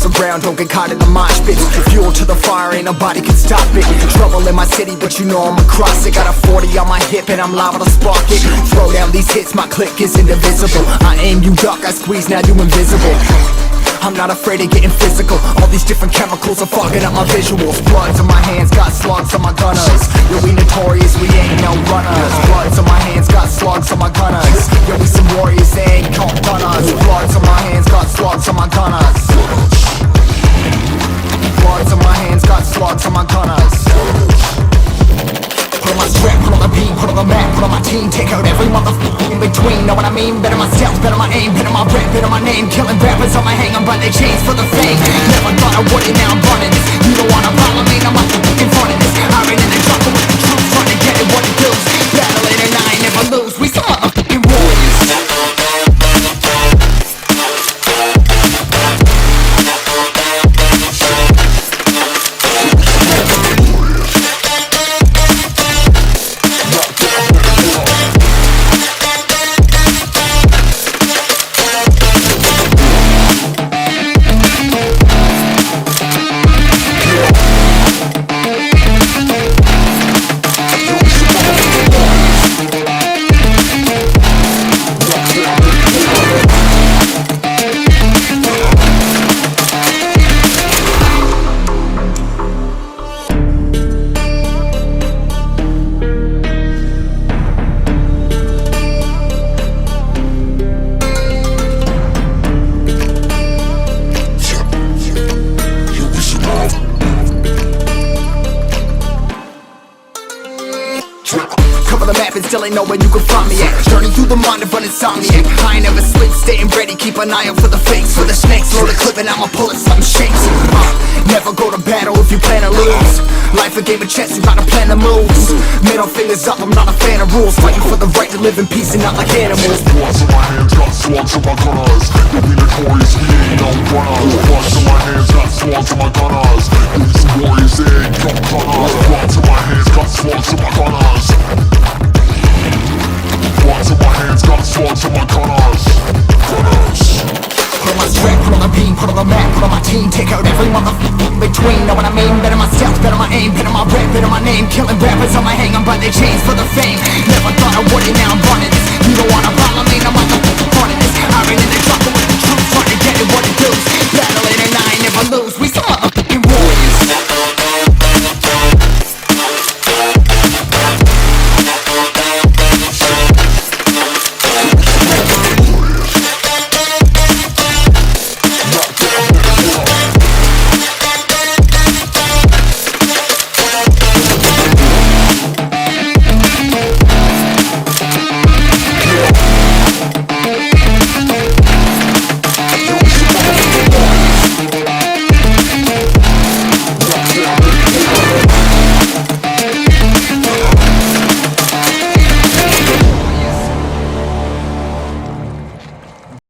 across the ground, don't get caught in the mosh pit. Fuel to the fire, ain't nobody can stop it. Trouble in my city, but you know I'm across it. Got a 40 on my hip and I'm liable to spark it. Throw down these hits, my click is indivisible. I aim, you duck, I squeeze, now you invisible. I'm not afraid of getting physical. All these different chemicals are fogging up my visuals. Bloods on my hands, got slugs on my gunners. Yo, we notorious, we ain't no runners. Bloods on my hands, got slugs on my gunners. Yo, we some warriors, they ain't called gunners. Bloods on my hands, got slugs on my gunners. Bloods on my hands, got slugs on my gunners. Put on my strap, put on the beat, put on the map, put on my team. Take out every motherfucker in between, know what I mean? Better myself, better my aim, better my rap, better my name. Killing rappers on my hang, I'm by their chains for the fame. Never thought I would it, now I'm running this. You don't wanna follow me, I'm up in front of this. I ran in the jungle with the truth, trying to get it what it does. Battling and I ain't never lose, we some motherfucking warriors. Still ain't know where you can find me at. Journey through the mind of an insomniac. I ain't never sleep, staying ready, keep an eye out for the fakes. For the snakes, load the clip and I'ma pull it, something shakes. Never go to battle if you plan to lose. Life a game of chess, you gotta plan the moves. Middle fingers up, I'm not a fan of rules. Fighting for the right to live in peace and not like animals. Bloods on my hands, got slugs on my gunners. We notorious, we ain't no runners. Bloods on my hands, got slugs on my gunners. We some warriors, they ain't no gunners. Bloods on my hands, got slugs on my gunners. Bloods on my hands, got slugs on my gunners. Put on my strap, put on the beam, put on the map, put on my team. Take out every motherfucker in between, know what I mean? Better myself, better my aim, better my rap, better my name. Killing rappers on my hang, I'm by their chains for the fame. Never thought I would it, now I'm running this. You don't wanna